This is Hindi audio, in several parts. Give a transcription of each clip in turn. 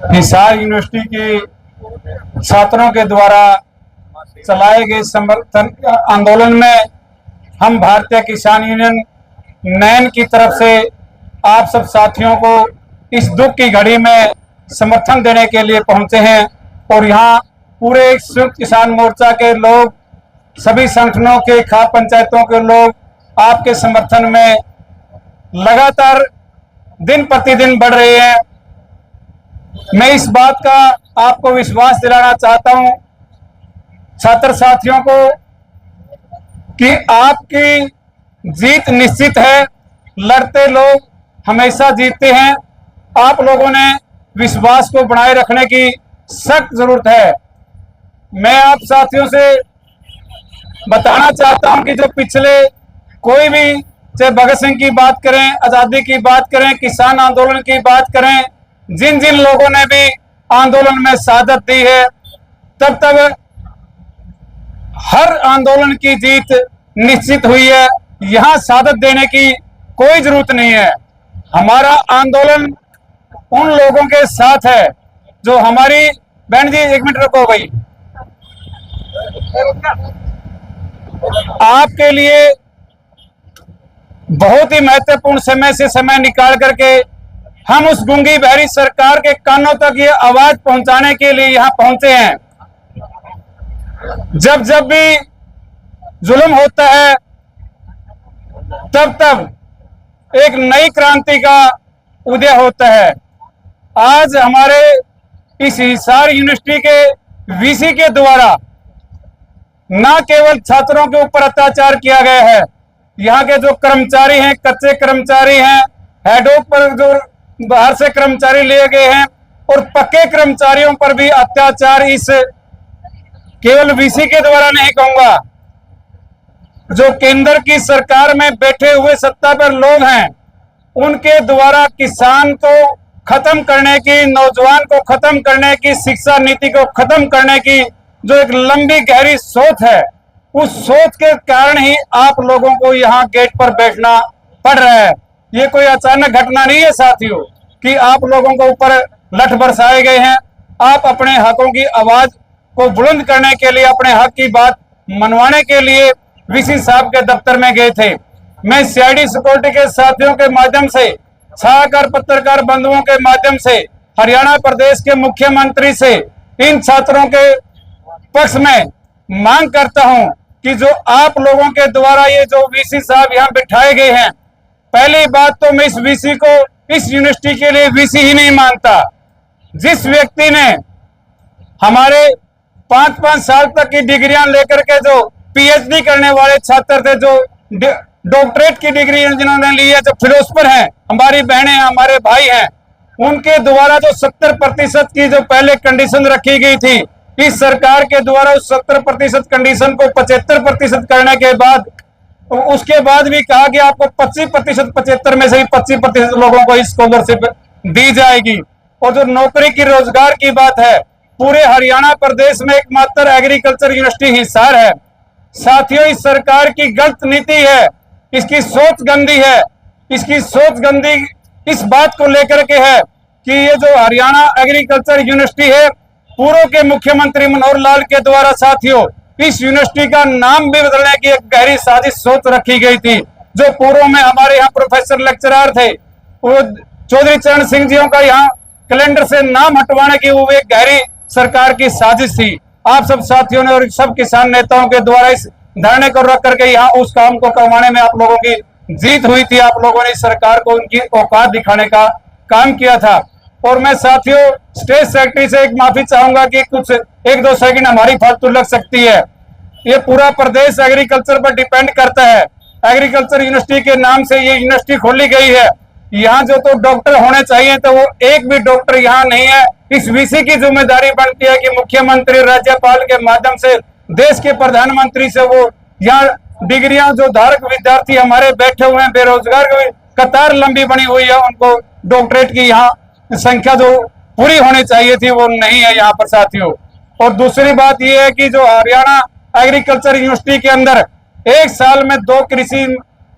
हिसार यूनिवर्सिटी के छात्रों के द्वारा चलाए गए समर्थन आंदोलन में हम भारतीय किसान यूनियन नैन की तरफ से आप सब साथियों को इस दुख की घड़ी में समर्थन देने के लिए पहुंचे हैं। और यहाँ पूरे संयुक्त किसान मोर्चा के लोग, सभी संगठनों के, खाप पंचायतों के लोग आपके समर्थन में लगातार दिन प्रतिदिन बढ़ रहे हैं। मैं इस बात का आपको विश्वास दिलाना चाहता हूं छात्र साथियों को कि आपकी जीत निश्चित है। लड़ते लोग हमेशा जीतते हैं। आप लोगों ने विश्वास को बनाए रखने की सख्त जरूरत है। मैं आप साथियों से बताना चाहता हूं कि जो पिछले कोई भी, चाहे भगत सिंह की बात करें, आजादी की बात करें, किसान आंदोलन की बात करें, जिन जिन लोगों ने भी आंदोलन में शहादत दी है, तब हर आंदोलन की जीत निश्चित हुई है। यहां शहादत देने की कोई जरूरत नहीं है। हमारा आंदोलन उन लोगों के साथ है जो हमारी, बहन जी एक मिनट रुको भाई, आपके लिए बहुत ही महत्वपूर्ण समय से समय निकाल करके हम उस गूंगी बहरी सरकार के कानों तक ये आवाज पहुंचाने के लिए यहां पहुंचे हैं। जब जब भी जुल्म होता है तब एक नई क्रांति का उदय होता है। आज हमारे इस हिसार यूनिवर्सिटी के वीसी के द्वारा न केवल छात्रों के ऊपर अत्याचार किया गया है, यहाँ के जो कर्मचारी हैं, कच्चे कर्मचारी हैं, हेडों पर जो बाहर से कर्मचारी लिए गए हैं, और पक्के कर्मचारियों पर भी अत्याचार इस केवल वीसी के द्वारा नहीं कहूंगा, जो केंद्र की सरकार में बैठे हुए सत्ता पर लोग हैं, उनके द्वारा किसान को खत्म करने की, नौजवान को खत्म करने की, शिक्षा नीति को खत्म करने की जो एक लंबी गहरी सोच है, उस सोच के कारण ही आप लोगों को यहाँ गेट पर बैठना पड़ रहा है। ये कोई अचानक घटना नहीं है साथियों कि आप लोगों को ऊपर लठ बरसाए गए हैं। आप अपने हकों की आवाज को बुलंद करने के लिए, अपने हक की बात मनवाने के लिए वीसी साहब के दफ्तर में गए थे। मैं सीआईडी सिक्योरिटी के साथियों के माध्यम से, सलाहकार पत्रकार बंधुओं के माध्यम से, हरियाणा प्रदेश के मुख्यमंत्री से इन छात्रों के पक्ष में मांग करता हूं कि जो आप लोगों के द्वारा ये जो वीसी साहब यहाँ बिठाए गए हैं, पहली बात तो मैं इस वीसी को, इस यूनिवर्सिटी के लिए वीसी ही नहीं मानता। जिस व्यक्ति ने हमारे 5-5 साल तक की डिग्रियां लेकर के, जो पीएचडी करने वाले छात्र थे, जो डॉक्टरेट की डिग्री जिन्होंने ली है, जो फिलोसफर हैं, हमारी बहनें हैं, हमारे भाई हैं, उनके द्वारा जो 70% की जो पहले कंडीशन रखी गई थी, इस सरकार के द्वारा उस 70% कंडीशन को 75% करने के बाद, उसके बाद भी कहा कि आपको 25%, 75 में से ही 25% लोगों को स्कॉलरशिप दी जाएगी। और जो नौकरी की, रोजगार की बात है, पूरे हरियाणा प्रदेश में एकमात्र एग्रीकल्चर यूनिवर्सिटी हिसार है। साथियों, इस सरकार की गलत नीति है, इसकी सोच गंदी है। इसकी सोच गंदी इस बात को लेकर के है कि ये जो हरियाणा एग्रीकल्चर यूनिवर्सिटी है, पूर्व के मुख्यमंत्री मनोहर लाल के द्वारा साथियों इस यूनिवर्सिटी का नाम भी बदलने की एक गहरी साजिश सोच रखी गई थी। जो पूर्व में हमारे यहाँ प्रोफेसर लेक्चरर थे, वो चौधरी चरण सिंह जी का यहाँ कैलेंडर से नाम हटवाने की वो एक गहरी सरकार की साजिश थी। आप सब साथियों ने और सब किसान नेताओं के द्वारा इस धरने को रख करके यहाँ उस काम को करवाने में आप लोगों की जीत हुई थी। आप लोगों ने इस सरकार को उनकी औकात दिखाने का काम किया था। और मैं साथियों स्टेट सेक्रेटरी से एक माफी चाहूंगा कि कुछ 1-2 सेकंड हमारी फालतू लग सकती है। ये पूरा प्रदेश एग्रीकल्चर पर डिपेंड करता है। एग्रीकल्चर यूनिवर्सिटी के नाम से ये यूनिवर्सिटी खोली गई है। यहाँ जो तो डॉक्टर होने चाहिए, तो वो एक भी डॉक्टर यहाँ नहीं है। इस वीसी की जिम्मेदारी बनती है कि मुख्यमंत्री, राज्यपाल के माध्यम से, देश के प्रधानमंत्री से वो यहाँ डिग्रियां जो धारक विद्यार्थी हमारे बैठे हुए हैं, बेरोजगार कतार लंबी बनी हुई है, उनको डॉक्टरेट की यहाँ संख्या जो पूरी होनी चाहिए थी वो नहीं है यहाँ पर साथियों। और दूसरी बात ये है कि जो हरियाणा एग्रीकल्चर यूनिवर्सिटी के अंदर एक साल में 2 कृषि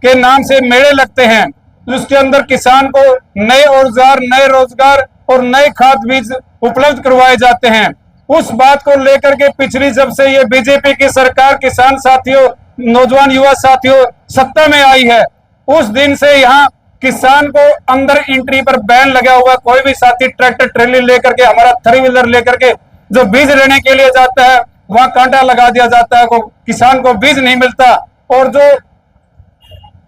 के नाम से मेले लगते हैं, जिसके अंदर किसान को नए औजार, नए रोजगार और नए खाद बीज उपलब्ध करवाए जाते हैं। उस बात को लेकर के पिछली जब से ये बीजेपी की सरकार किसान साथियों, नौजवान युवा साथियों सत्ता में आई है, उस दिन से यहाँ किसान को अंदर एंट्री पर बैन लगा हुआ। कोई भी साथी ट्रैक्टर ट्रेली लेकर के, हमारा थ्री व्हीलर लेकर के जो बीज लेने के लिए जाता है वहां कांटा लगा दिया जाता है, किसान को बीज नहीं मिलता। और जो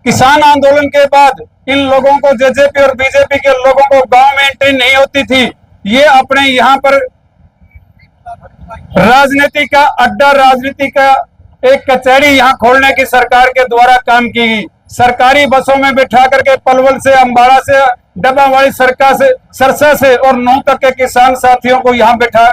किसान आंदोलन के बाद इन लोगों को, जेजेपी और बीजेपी के लोगों को गांव में एंट्री नहीं होती थी, ये अपने यहाँ पर राजनीति का अड्डा, राजनीति का एक कचहरी यहाँ खोलने की सरकार के द्वारा काम की गई। सरकारी बसों में बिठा करके पलवल से, अंबाड़ा से, डब्बावाड़ी सरसा से और नौ तक के किसान साथियों को यहाँ बैठा,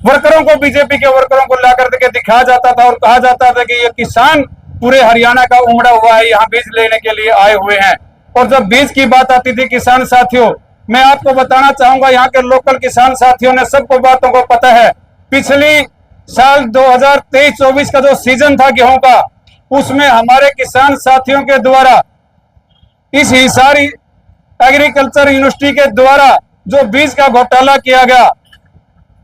वर्करों को, बीजेपी के वर्करों को ला करके दिखाया जाता था और कहा जाता था कि ये किसान पूरे हरियाणा का उमड़ा हुआ है, यहाँ बीज लेने के लिए आए हुए हैं। और जब बीज की बात आती थी किसान साथियों, मैं आपको बताना चाहूंगा, यहाँ के लोकल किसान साथियों ने सबको बातों को पता है। पिछली साल 2023-24 का जो सीजन था गेहूं का, उसमें हमारे किसान साथियों के द्वारा इस हिसार एग्रीकल्चर यूनिवर्सिटी के द्वारा जो बीज का घोटाला किया गया,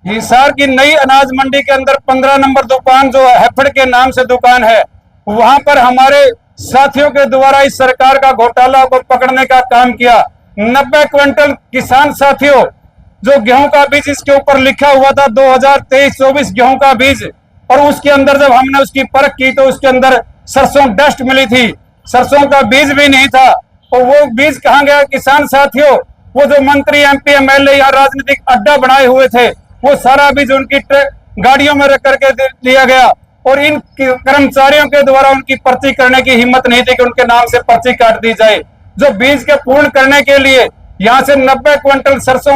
हिसार की नई अनाज मंडी के अंदर 15 नंबर दुकान जो हैफेड के नाम से दुकान है, वहां पर हमारे साथियों के द्वारा इस सरकार का घोटाला को पकड़ने का काम किया। 90 क्विंटल किसान साथियों जो गेहूं का बीज इसके ऊपर लिखा हुआ था 2023-24 गेहूं का बीज, और उसके अंदर जब हमने उसकी परख की तो उसके अंदर सरसों डस्ट मिली थी, सरसों का बीज भी नहीं था। और वो बीज कहाँ गया किसान साथियों? वो जो मंत्री, एमपी, एमएलए यहाँ राजनीतिक अड्डा बनाए हुए थे, वो सारा बीज उनकी गाड़ियों में रख करके दिया गया। और इन कर्मचारियों के द्वारा उनकी पर्ची करने की हिम्मत नहीं थी कि उनके नाम से पर्ची काट दी जाए। जो बीज के पूर्ण करने के लिए यहाँ से 90 क्विंटल सरसों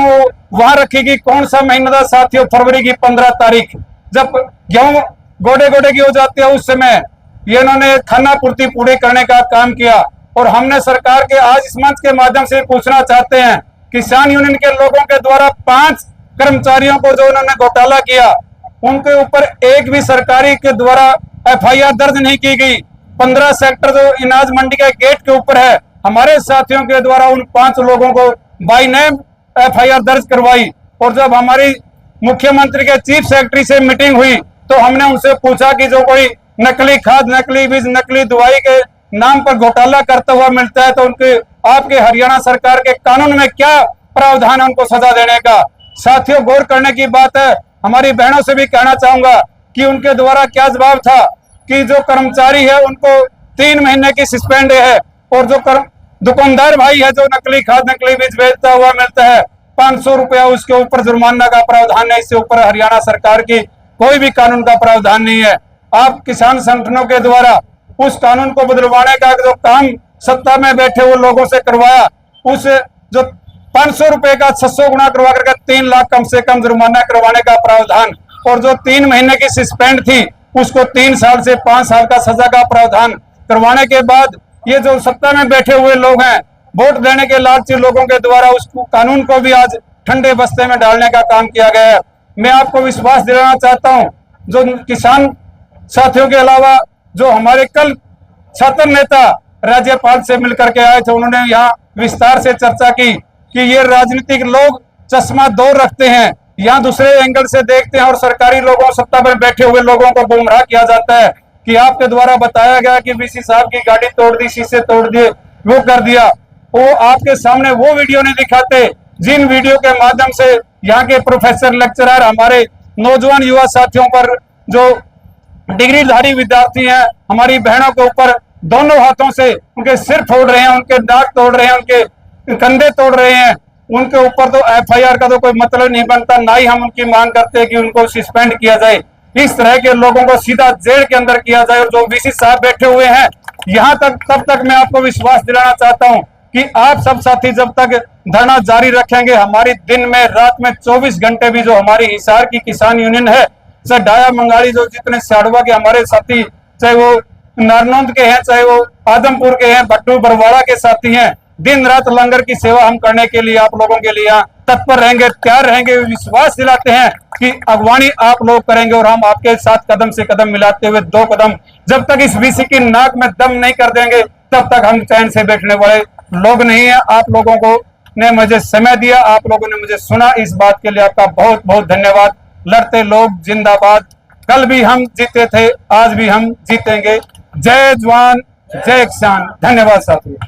वहां रखेगी। कौन सा महीना था साथियों? फरवरी की 15 तारीख, जब गेहूं गोडे गोडे की हो जाती है, उस समय ये इन्होंने खाना पूर्ति पूरी करने का काम किया। और हमने सरकार के आज इस मंच के माध्यम से पूछना चाहते हैं, किसान यूनियन के लोगों के द्वारा 5 कर्मचारियों को जो उन्होंने घोटाला किया, उनके ऊपर एक भी सरकारी के द्वारा एफआईआर दर्ज नहीं की गई। 15 सेक्टर जो अनाज मंडी के गेट के ऊपर है, हमारे साथियों के द्वारा उन 5 लोगों को बाय नेम एफआईआर दर्ज करवाई। और जब हमारी मुख्यमंत्री के चीफ सेक्रेटरी से मीटिंग हुई तो हमने उनसे पूछा कि जो कोई नकली खाद, नकली बीज, नकली दवाई के नाम पर घोटाला करता हुआ मिलता है तो उनके, आपके हरियाणा सरकार के कानून में क्या प्रावधान है उनको सजा देने का? साथियों, गौर करने की बात है। हमारी बहनों से भी कहना चाहूंगा कि उनके द्वारा क्या जवाब था कि जो कर्मचारी है उनको 3 महीने की सस्पेंड है, और जो दुकानदार भाई है जो नकली खाद, नकली बीज बेचता हुआ मिलता है, 500 रुपया उसके ऊपर जुर्माना का प्रावधान है। इससे ऊपर हरियाणा सरकार की कोई भी कानून का प्रावधान नहीं है। आप किसान संगठनों के द्वारा उस कानून को बदलवाने का जो काम सत्ता में बैठे हुए लोगों से करवाया, उस जो 500 रुपए का 600 गुना करवा करके 3 लाख कम से कम जुर्माना करवाने का प्रावधान, और जो 3 महीने की सस्पेंड थी उसको 3 साल से 5 साल का सजा का प्रावधान करवाने के बाद ये जो सत्ता में बैठे हुए लोग हैं, वोट देने के लालची लोगों के द्वारा उस कानून को भी आज ठंडे बस्ते में डालने का काम किया गया है। मैं आपको विश्वास दिलाना चाहता हूं, जो किसान साथियों के अलावा जो हमारे कल छात्र नेता राज्यपाल से मिलकर के आए थे, उन्होंने यहाँ विस्तार से चर्चा की कि ये राजनीतिक लोग चश्मा दौर रखते हैं, यहाँ दूसरे एंगल से देखते हैं और सरकारी लोगों, सत्ता में बैठे हुए लोगों को गुमराह किया जाता है कि आपके द्वारा बताया गया कि वीसी साहब की गाड़ी तोड़ दी, शीशे तोड़ दिए, वो कर दिया। वो आपके सामने वो वीडियो नहीं दिखाते जिन वीडियो के माध्यम से यहाँ के प्रोफेसर, लेक्चरर, हमारे नौजवान युवा साथियों पर, जो डिग्रीधारी विद्यार्थी हैं, हमारी बहनों के ऊपर दोनों हाथों से उनके सिर फोड़ रहे हैं, उनके दांत तोड़ रहे हैं, उनके कंधे तोड़ रहे हैं। उनके ऊपर तो एफआईआर का तो कोई मतलब नहीं बनता, ना ही हम उनकी मांग करते हैं कि उनको सस्पेंड किया जाए। इस तरह के लोगों को सीधा जेल के अंदर किया जाए। और जो वीसी साहब बैठे हुए हैं यहाँ तक, तब तक मैं आपको विश्वास दिलाना चाहता हूँ कि आप सब साथी जब तक धरना जारी रखेंगे, हमारी दिन में, रात में 24 घंटे भी जो हमारी हिसार की किसान यूनियन है, चाहे डाया मंगाली, जो जितने साड़वा के हमारे साथी, चाहे वो नारनौंद के हैं, चाहे वो आदमपुर के हैं, भट्टू बरवाड़ा के साथी हैं, दिन रात लंगर की सेवा हम करने के लिए, आप लोगों के लिए यहाँ तत्पर रहेंगे, तैयार रहेंगे। विश्वास दिलाते हैं कि अगवानी आप लोग करेंगे और हम आपके साथ कदम से कदम मिलाते हुए 2 कदम, जब तक इस वीसी की नाक में दम नहीं कर देंगे तब तक हम चैन से बैठने वाले लोग नहीं है। आप लोगों को ने मुझे समय दिया, आप लोगों ने मुझे सुना, इस बात के लिए आपका बहुत बहुत धन्यवाद। लड़ते लोग जिंदाबाद। कल भी हम जीते थे, आज भी हम जीतेंगे। जय जवान जय किसान। धन्यवाद साथियों।